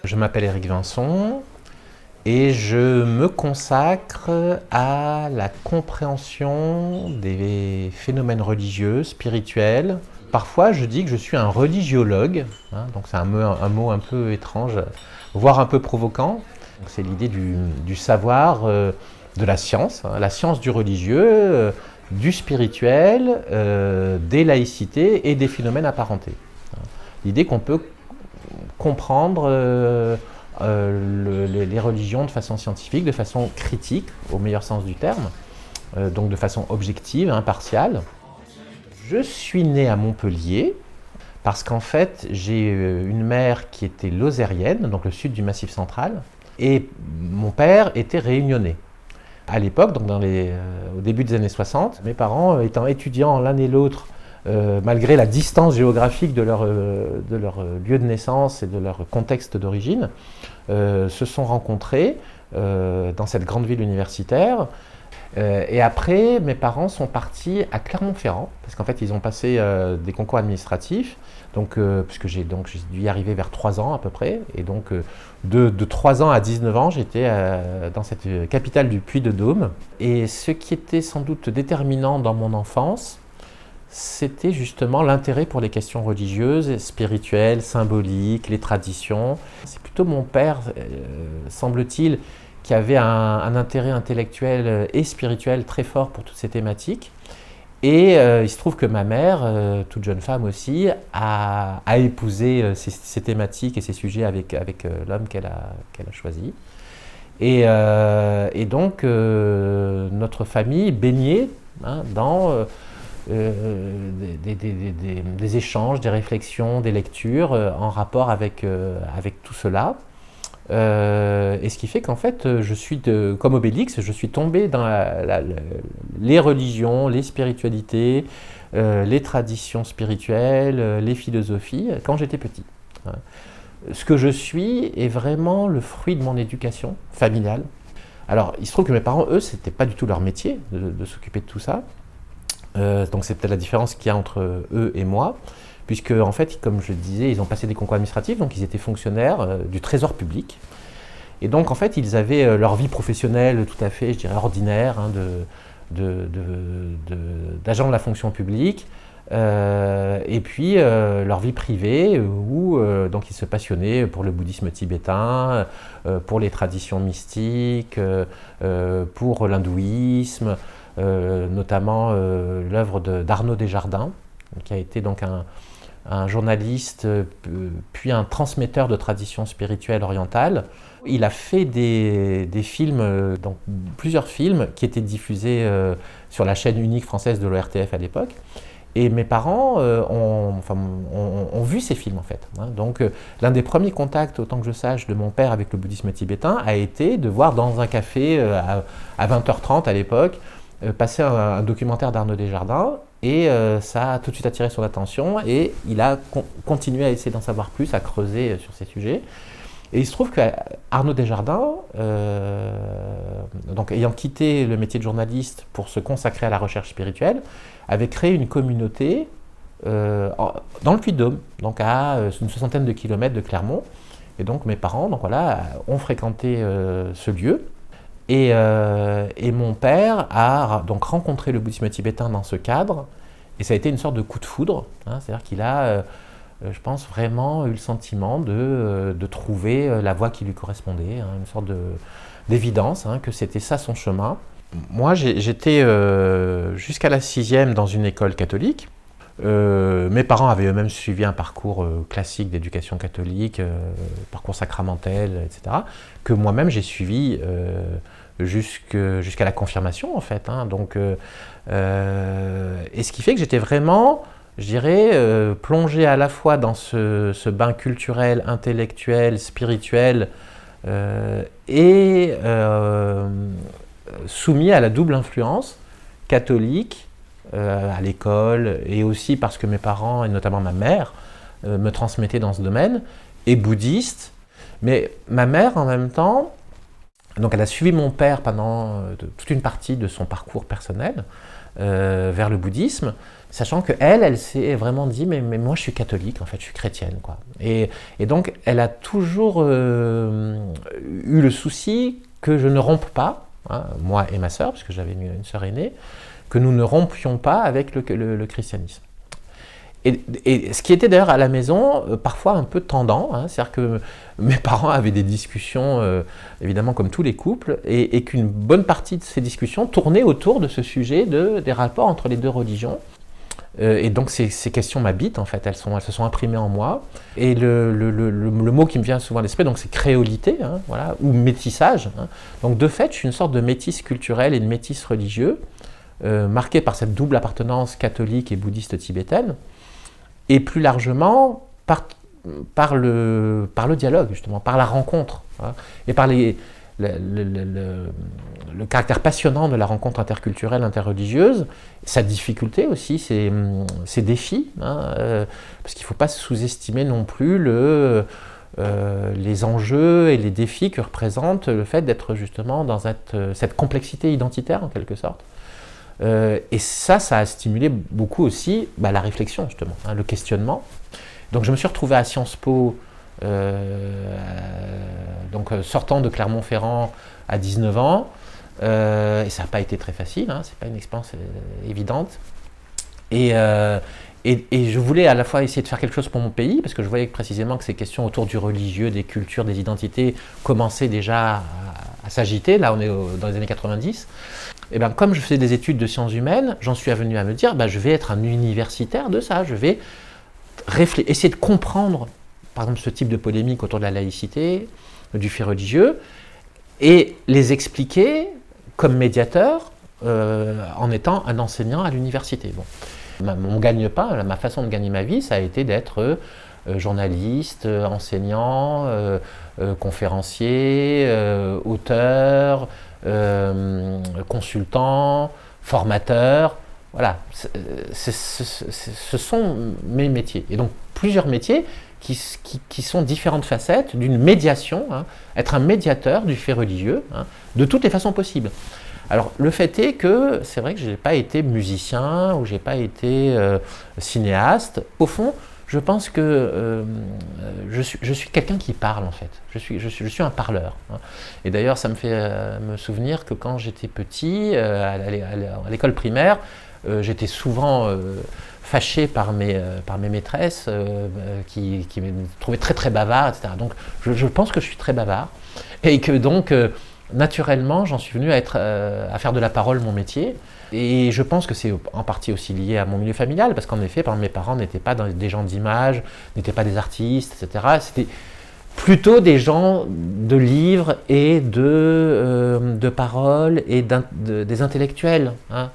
Je m'appelle Éric Vincent et je me consacre à la compréhension des phénomènes religieux, spirituels. Parfois, je dis que je suis un religiologue, donc c'est un mot un peu étrange, voire un peu provoquant. C'est l'idée du savoir, de la science du religieux, du spirituel, des laïcités et des phénomènes apparentés. L'idée qu'on peut comprendre les religions de façon scientifique, de façon critique, au meilleur sens du terme, donc de façon objective, impartiale. Je suis né à Montpellier parce qu'en fait j'ai une mère qui était lozérienne, donc le sud du Massif central, et mon père était réunionnais. À l'époque, donc au début des années 60, mes parents étant étudiants l'un et l'autre, malgré la distance géographique de leur lieu de naissance et de leur contexte d'origine, se sont rencontrés dans cette grande ville universitaire. Et après, mes parents sont partis à Clermont-Ferrand, parce qu'en fait, ils ont passé des concours administratifs, puisque j'ai dû y arriver vers 3 ans à peu près. Et donc, de 3 ans à 19 ans, j'étais dans cette capitale du Puy-de-Dôme. Et ce qui était sans doute déterminant dans mon enfance, c'était justement l'intérêt pour les questions religieuses, spirituelles, symboliques, les traditions. C'est plutôt mon père, semble-t-il, qui avait un intérêt intellectuel et spirituel très fort pour toutes ces thématiques. Et il se trouve que ma mère, toute jeune femme aussi, a épousé ces thématiques et ces sujets avec l'homme qu'elle a choisi. Et donc, notre famille baignait dans des échanges, des réflexions, des lectures en rapport avec tout cela. Et ce qui fait qu'en fait, comme Obélix, je suis tombé dans les religions, les spiritualités, les traditions spirituelles, les philosophies, quand j'étais petit. Ce que je suis est vraiment le fruit de mon éducation familiale. Alors, il se trouve que mes parents, eux, c'était pas du tout leur métier de s'occuper de tout ça. Donc c'est peut-être la différence qu'il y a entre eux et moi, puisque en fait, comme je le disais, ils ont passé des concours administratifs, donc ils étaient fonctionnaires du trésor public. Et donc en fait, ils avaient leur vie professionnelle tout à fait, je dirais, ordinaire, d'agents de la fonction publique, et puis leur vie privée, où donc ils se passionnaient pour le bouddhisme tibétain, pour les traditions mystiques, pour l'hindouisme, notamment l'œuvre d'Arnaud Desjardins, qui a été donc un journaliste, puis un transmetteur de traditions spirituelles orientales. Il a fait des films, donc plusieurs films, qui étaient diffusés sur la chaîne unique française de l'ORTF à l'époque. Et mes parents ont vu ces films en fait. Donc l'un des premiers contacts, autant que je sache, de mon père avec le bouddhisme tibétain a été de voir dans un café à 20h30 à l'époque, passer un documentaire d'Arnaud Desjardins, et ça a tout de suite attiré son attention, et il a continué à essayer d'en savoir plus, à creuser sur ces sujets. Et il se trouve qu'Arnaud Desjardins, donc ayant quitté le métier de journaliste pour se consacrer à la recherche spirituelle, avait créé une communauté dans le Puy-de-Dôme, donc à une 60aine de kilomètres de Clermont. Et donc mes parents ont fréquenté ce lieu. Et mon père a donc rencontré le bouddhisme tibétain dans ce cadre, et ça a été une sorte de coup de foudre, c'est-à-dire qu'il a, je pense, vraiment eu le sentiment de trouver la voie qui lui correspondait, une sorte d'évidence, que c'était ça son chemin. Moi, j'étais jusqu'à la 6e dans une école catholique. Mes parents avaient eux-mêmes suivi un parcours classique d'éducation catholique, parcours sacramentel, etc., que moi-même j'ai suivi jusqu'à la confirmation en fait. Et ce qui fait que j'étais vraiment, je dirais, plongé à la fois dans ce bain culturel, intellectuel, spirituel, et soumis à la double influence catholique, à l'école, et aussi parce que mes parents, et notamment ma mère, me transmettaient dans ce domaine, et bouddhiste. Mais ma mère, en même temps, donc elle a suivi mon père pendant toute une partie de son parcours personnel, vers le bouddhisme, sachant qu'elle s'est vraiment dit mais moi je suis catholique, en fait je suis chrétienne, quoi. Et donc elle a toujours eu le souci que je ne rompe pas, hein, moi et ma sœur, parce que j'avais une sœur aînée, que nous ne rompions pas avec le christianisme. Et ce qui était d'ailleurs à la maison parfois un peu tendant, hein, c'est-à-dire que mes parents avaient des discussions, évidemment comme tous les couples, et qu'une bonne partie de ces discussions tournaient autour de ce sujet des rapports entre les deux religions. Et donc ces questions m'habitent, en fait, elles se sont imprimées en moi. Et le mot qui me vient souvent à l'esprit, donc c'est créolité, hein, voilà, ou métissage. Hein. Donc de fait, je suis une sorte de métis culturel et de métis religieux, marqué par cette double appartenance catholique et bouddhiste tibétaine, et plus largement par le dialogue, justement, par la rencontre, hein, et par le caractère passionnant de la rencontre interculturelle, interreligieuse, sa difficulté aussi, ses défis, hein, parce qu'il ne faut pas sous-estimer non plus les enjeux et les défis que représente le fait d'être justement dans cette complexité identitaire, en quelque sorte. Et ça a stimulé beaucoup aussi la réflexion, justement, hein, le questionnement. Donc je me suis retrouvé à Sciences Po, sortant de Clermont-Ferrand à 19 ans, et ça n'a pas été très facile, hein, c'est pas une expérience évidente. Et je voulais à la fois essayer de faire quelque chose pour mon pays, parce que je voyais précisément que ces questions autour du religieux, des cultures, des identités commençaient déjà à s'agiter. Là, on est dans les années 90. Et bien, comme je faisais des études de sciences humaines, j'en suis venu à me dire, je vais être un universitaire de ça, je vais essayer de comprendre, par exemple, ce type de polémique autour de la laïcité, du fait religieux, et les expliquer comme médiateur en étant un enseignant à l'université. Bon. Mon gagne-pain, ma façon de gagner ma vie, ça a été d'être journaliste, enseignant, conférencier, auteur, consultant, formateur. Voilà, ce sont mes métiers. Et donc plusieurs métiers qui sont différentes facettes d'une médiation, hein, être un médiateur du fait religieux, hein, de toutes les façons possibles. Alors le fait est que c'est vrai que je n'ai pas été musicien ou je n'ai pas été cinéaste. Au fond, je pense que je suis quelqu'un qui parle, en fait. Je suis un parleur. Hein. Et d'ailleurs, ça me fait me souvenir que quand j'étais petit, à l'école primaire, j'étais souvent fâché par mes maîtresses qui me trouvaient très très bavard, etc. Donc je pense que je suis très bavard et que donc naturellement j'en suis venu à faire de la parole mon métier. Et je pense que c'est en partie aussi lié à mon milieu familial, parce qu'en effet, mes parents n'étaient pas des gens d'image, n'étaient pas des artistes, etc. C'était plutôt des gens de livres et de paroles et des intellectuels. Hein.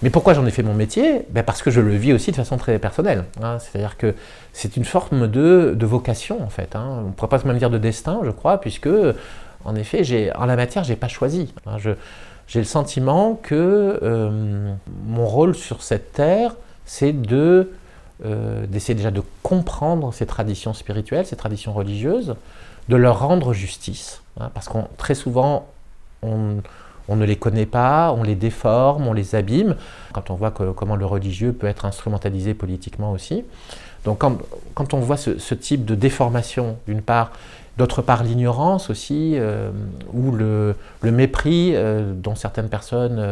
Mais pourquoi j'en ai fait mon métier ? Parce que je le vis aussi de façon très personnelle. Hein. C'est-à-dire que c'est une forme de vocation, en fait. Hein. On ne pourrait pas même dire de destin, je crois, puisque, en effet, en la matière, je n'ai pas choisi. Hein. J'ai le sentiment que mon rôle sur cette terre, c'est d'essayer déjà de comprendre ces traditions spirituelles, ces traditions religieuses, de leur rendre justice. Hein, parce que très souvent, on ne les connaît pas, on les déforme, on les abîme. Quand on voit comment le religieux peut être instrumentalisé politiquement aussi. Donc quand on voit ce type de déformation, d'une part, d'autre part l'ignorance aussi, ou le mépris dont certaines personnes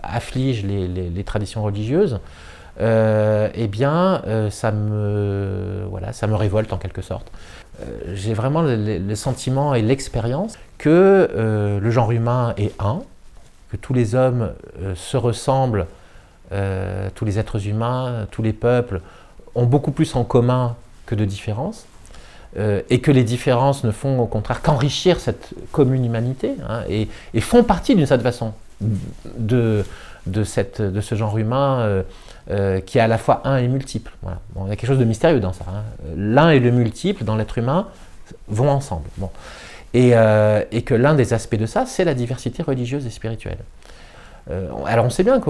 affligent les traditions religieuses, eh bien ça me révolte en quelque sorte. J'ai vraiment le sentiment et l'expérience que le genre humain est un, que tous les hommes se ressemblent, tous les êtres humains, tous les peuples ont beaucoup plus en commun que de différences, et que les différences ne font au contraire qu'enrichir cette commune humanité, hein, et font partie d'une certaine façon de ce genre humain qui est à la fois un et multiple. Voilà. Bon, il y a quelque chose de mystérieux dans ça. Hein. L'un et le multiple dans l'être humain vont ensemble. Bon. Et que l'un des aspects de ça, c'est la diversité religieuse et spirituelle. Alors on sait bien que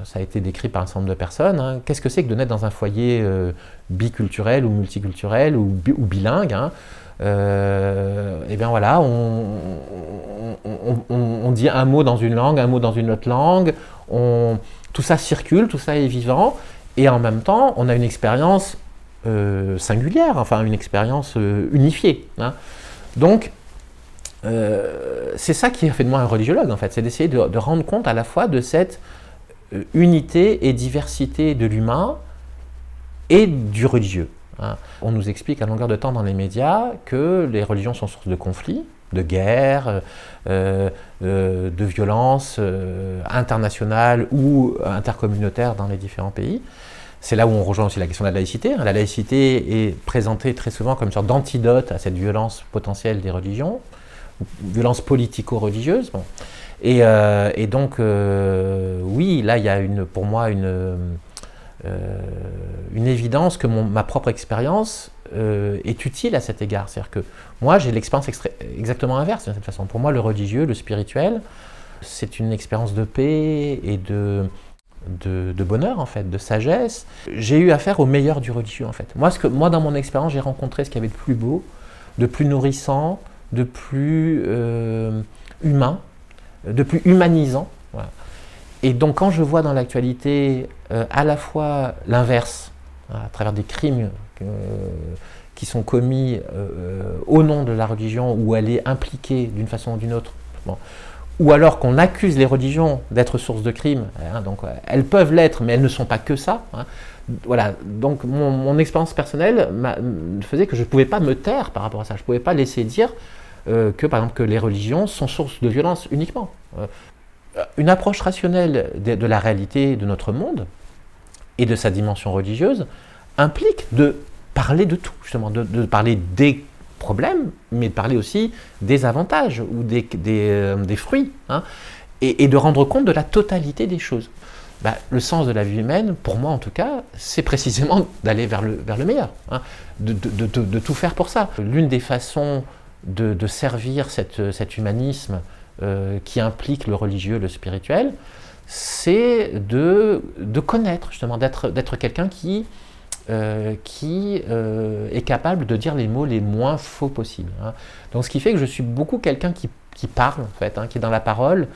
ça a été décrit par un certain nombre de personnes. Hein. Qu'est-ce que c'est que de naître dans un foyer biculturel ou multiculturel ou bilingue, hein. Eh bien voilà, on on dit un mot dans une langue, un mot dans une autre langue, tout ça circule, tout ça est vivant, et en même temps, on a une expérience singulière, enfin une expérience unifiée. Hein. Donc, c'est ça qui a fait de moi un religiologue, en fait, c'est d'essayer de rendre compte à la fois de cette unité et diversité de l'humain et du religieux. Hein. On nous explique à longueur de temps dans les médias que les religions sont source de conflits, de guerres, de violences internationales ou intercommunautaires dans les différents pays. C'est là où on rejoint aussi la question de la laïcité. La laïcité est présentée très souvent comme une sorte d'antidote à cette violence potentielle des religions, violence politico-religieuse. Bon. Et donc, oui, là, il y a pour moi une évidence que ma propre expérience est utile à cet égard. C'est-à-dire que moi, j'ai l'expérience exactement inverse de cette façon. Pour moi, le religieux, le spirituel, c'est une expérience de paix et de bonheur, en fait, de sagesse. J'ai eu affaire au meilleur du religieux, en fait. Moi, dans mon expérience, j'ai rencontré ce qu'il y avait de plus beau, de plus nourrissant, de plus humain, de plus humanisant. Voilà. Et donc, quand je vois dans l'actualité à la fois l'inverse, à travers des crimes qui sont commis au nom de la religion, où elle est impliquée d'une façon ou d'une autre, bon, ou alors qu'on accuse les religions d'être source de crimes, hein, donc elles peuvent l'être, mais elles ne sont pas que ça. Hein. Voilà, donc mon expérience personnelle faisait que je ne pouvais pas me taire par rapport à ça. Je ne pouvais pas laisser dire que, par exemple, que les religions sont source de violence uniquement. Une approche rationnelle de la réalité de notre monde et de sa dimension religieuse implique de parler de tout, justement, de parler des problèmes, mais de parler aussi des avantages ou des fruits, hein, et de rendre compte de la totalité des choses. Bah, le sens de la vie humaine, pour moi en tout cas, c'est précisément d'aller vers le meilleur, hein, de tout faire pour ça. L'une des façons de servir cet humanisme qui implique le religieux, le spirituel, c'est de connaître, justement, d'être quelqu'un qui est capable de dire les mots les moins faux possibles. Hein. Donc ce qui fait que je suis beaucoup quelqu'un qui parle, en fait, hein, qui est dans la parole,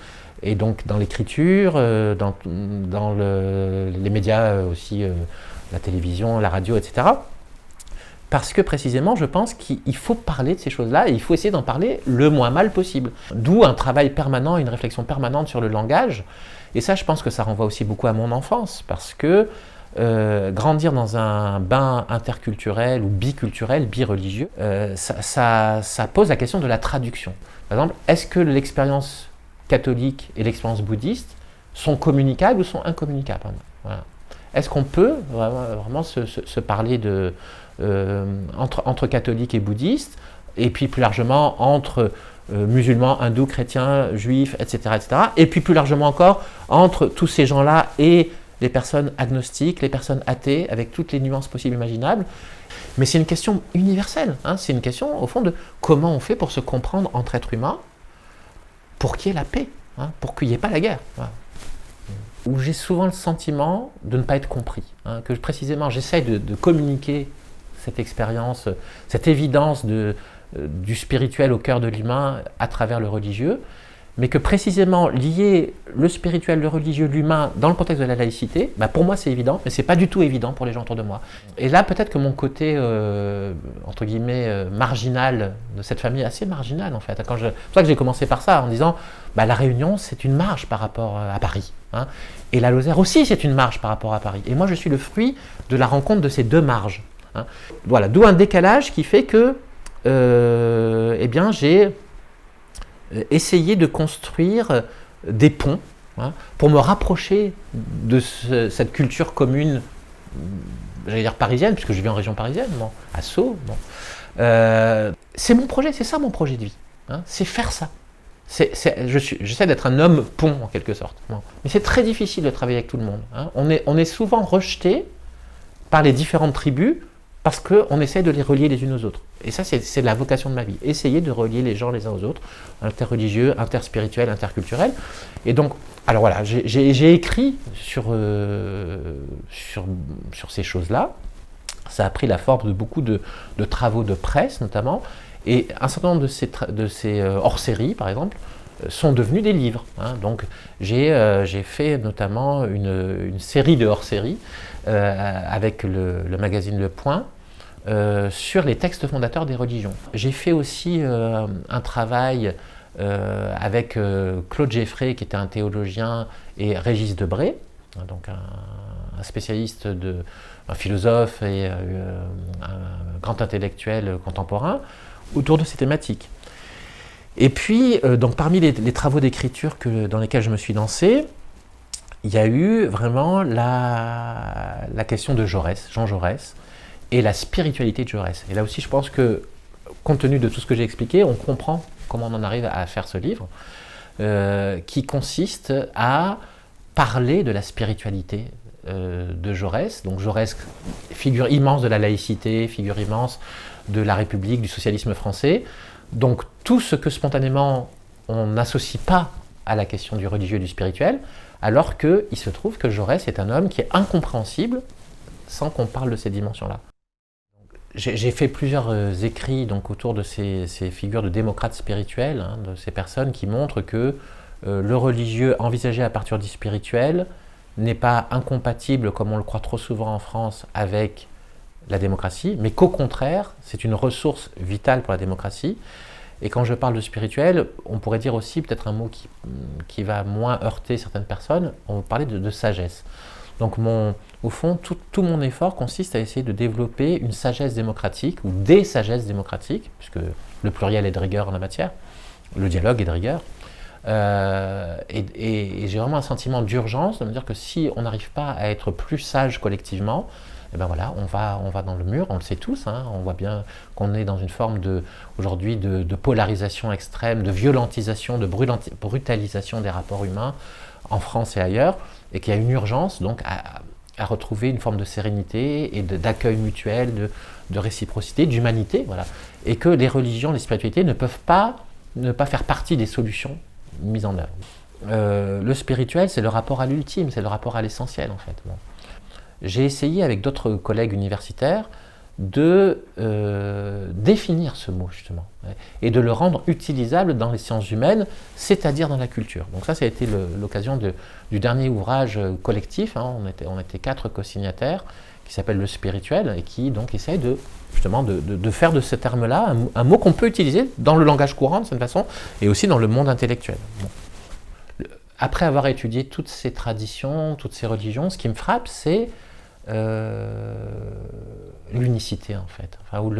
et donc dans l'écriture, dans les médias aussi, la télévision, la radio, etc. Parce que précisément, je pense qu'il faut parler de ces choses-là et il faut essayer d'en parler le moins mal possible. D'où un travail permanent, une réflexion permanente sur le langage. Et ça, je pense que ça renvoie aussi beaucoup à mon enfance, parce que grandir dans un bain interculturel ou biculturel, bireligieux, ça pose la question de la traduction. Par exemple, est-ce que l'expérience catholique et l'expérience bouddhiste sont communicables ou sont incommunicables? Voilà. Est-ce qu'on peut vraiment se parler entre catholiques et bouddhistes, et puis plus largement entre musulmans, hindous, chrétiens, juifs, etc., etc., et puis plus largement encore entre tous ces gens-là et les personnes agnostiques, les personnes athées, avec toutes les nuances possibles et imaginables. Mais c'est une question universelle, hein, c'est une question au fond de comment on fait pour se comprendre entre êtres humains, pour qu'il y ait la paix, hein, pour qu'il n'y ait pas la guerre. Voilà. Où j'ai souvent le sentiment de ne pas être compris, hein, que précisément j'essaye de communiquer cette expérience, cette évidence du spirituel au cœur de l'humain à travers le religieux, mais que précisément lier le spirituel, le religieux, l'humain dans le contexte de la laïcité, bah pour moi c'est évident, mais c'est pas du tout évident pour les gens autour de moi. Et là peut-être que mon côté, entre guillemets, marginal de cette famille, assez marginal en fait. C'est pour ça que j'ai commencé par ça, en disant, bah, la Réunion c'est une marge par rapport à Paris. Hein, et la Lozère aussi c'est une marge par rapport à Paris. Et moi je suis le fruit de la rencontre de ces deux marges. Hein. Voilà, d'où un décalage qui fait que eh bien, j'ai essayé de construire des ponts, hein, pour me rapprocher de cette culture commune, j'allais dire parisienne, puisque je vis en région parisienne, bon, à Sceaux. Bon. C'est mon projet, c'est ça mon projet de vie, hein, c'est faire ça. J'essaie d'être un homme pont en quelque sorte. Bon. Mais c'est très difficile de travailler avec tout le monde. Hein. On est souvent rejeté par les différentes tribus, parce qu'on essaie de les relier les unes aux autres. Et ça, c'est la vocation de ma vie. Essayer de relier les gens les uns aux autres, interreligieux, interspirituel, interculturel. Et donc, alors voilà, j'ai écrit sur ces choses-là. Ça a pris la forme de beaucoup de travaux de presse, notamment. Et un certain nombre de ces hors-séries, par exemple, sont devenus des livres. Hein. Donc j'ai fait notamment une série de hors-série avec le magazine Le Point sur les textes fondateurs des religions. J'ai fait aussi un travail avec Claude Geffray, qui était un théologien, et Régis Debray, hein, donc un spécialiste, un philosophe et un grand intellectuel contemporain, autour de ces thématiques. Et puis, donc parmi les travaux d'écriture dans lesquels je me suis lancé, il y a eu vraiment la question de Jaurès, Jean Jaurès, et la spiritualité de Jaurès. Et là aussi, je pense que, compte tenu de tout ce que j'ai expliqué, on comprend comment on en arrive à faire ce livre, qui consiste à parler de la spiritualité de Jaurès. Donc Jaurès, figure immense de la laïcité, figure immense de la République, du socialisme français. Donc tout ce que spontanément on n'associe pas à la question du religieux et du spirituel, alors qu'il se trouve que Jaurès est un homme qui est incompréhensible sans qu'on parle de ces dimensions-là. J'ai fait plusieurs écrits donc, autour de ces figures de démocrates spirituels, hein, de ces personnes qui montrent que le religieux envisagé à partir du spirituel n'est pas incompatible, comme on le croit trop souvent en France, avec la démocratie, mais qu'au contraire, c'est une ressource vitale pour la démocratie. Et quand je parle de spirituel, on pourrait dire aussi, peut-être un mot qui va moins heurter certaines personnes, on va parler de sagesse. Donc au fond, tout mon effort consiste à essayer de développer une sagesse démocratique, ou des sagesses démocratiques, puisque le pluriel est de rigueur en la matière, le dialogue est de rigueur. Et j'ai vraiment un sentiment d'urgence de me dire que si on n'arrive pas à être plus sage collectivement, et ben voilà, on va dans le mur, on le sait tous, hein, on voit bien qu'on est dans une forme aujourd'hui de polarisation extrême, de violentisation, de brutalisation des rapports humains en France et ailleurs, et qu'il y a une urgence donc à retrouver une forme de sérénité et d'accueil mutuel, de réciprocité, d'humanité, voilà, et que les religions, les spiritualités ne peuvent pas ne pas faire partie des solutions mises en œuvre. Le spirituel, c'est le rapport à l'ultime, c'est le rapport à l'essentiel en fait. Bon. J'ai essayé avec d'autres collègues universitaires de définir ce mot justement et de le rendre utilisable dans les sciences humaines, c'est-à-dire dans la culture. Donc ça a été l'occasion du dernier ouvrage collectif, hein, on était 4 co-signataires, qui s'appelle Le Spirituel, et qui donc essaye justement de faire de ce terme-là un mot qu'on peut utiliser dans le langage courant de cette façon, et aussi dans le monde intellectuel. Bon. Après avoir étudié toutes ces traditions, toutes ces religions, ce qui me frappe, c'est l'unicité en fait, enfin, ou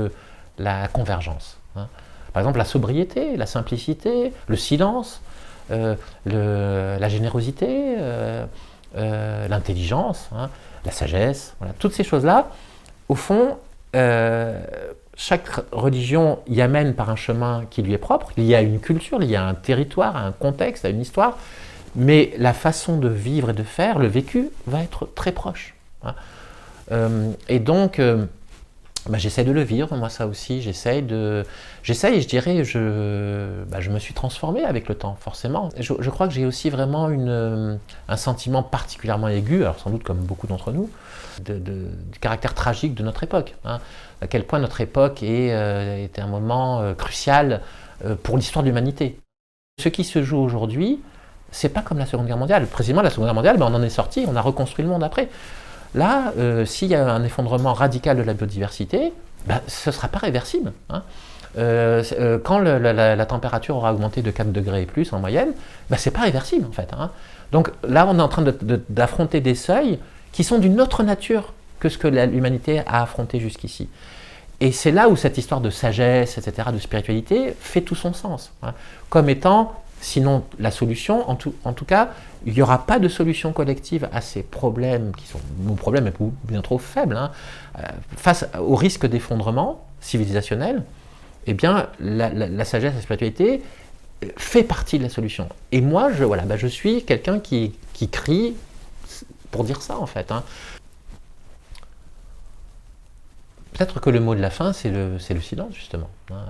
la convergence. Hein. Par exemple, la sobriété, la simplicité, le silence, la générosité, l'intelligence, hein, la sagesse, voilà. Toutes ces choses-là, au fond, chaque religion y amène par un chemin qui lui est propre, il y a une culture, il y a un territoire, un contexte, une histoire, mais la façon de vivre et de faire, le vécu, va être très proche. Hein. Et donc, j'essaie de le vivre, moi ça aussi, j'essaie et je dirais, je me suis transformé avec le temps, forcément. Je crois que j'ai aussi vraiment un sentiment particulièrement aigu, alors sans doute comme beaucoup d'entre nous, du caractère tragique de notre époque. Hein. À quel point notre époque était un moment crucial pour l'histoire de l'humanité. Ce qui se joue aujourd'hui, c'est pas comme la Seconde Guerre mondiale. Précisément, la Seconde Guerre mondiale, on en est sorti, on a reconstruit le monde après. Là, s'il y a un effondrement radical de la biodiversité, ce ne sera pas réversible. Hein. Quand la température aura augmenté de 4 degrés et plus en moyenne, ce n'est pas réversible en fait. Hein. Donc là, on est en train d'affronter des seuils qui sont d'une autre nature que ce que l'humanité a affronté jusqu'ici. Et c'est là où cette histoire de sagesse, etc., de spiritualité, fait tout son sens. Hein. Comme étant, sinon la solution, en tout cas, il n'y aura pas de solution collective à ces problèmes qui sont, mon problème est bien trop faible, hein. Face au risque d'effondrement civilisationnel, eh bien, la sagesse, la spiritualité fait partie de la solution. Et moi, je suis quelqu'un qui crie pour dire ça, en fait. Hein. Peut-être que le mot de la fin, c'est le silence, justement. Hein.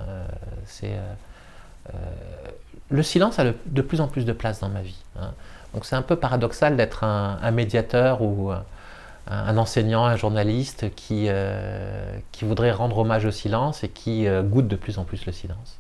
Le silence a de plus en plus de place dans ma vie. Hein. Donc c'est un peu paradoxal d'être un médiateur ou un enseignant, un journaliste qui voudrait rendre hommage au silence et qui goûte de plus en plus le silence.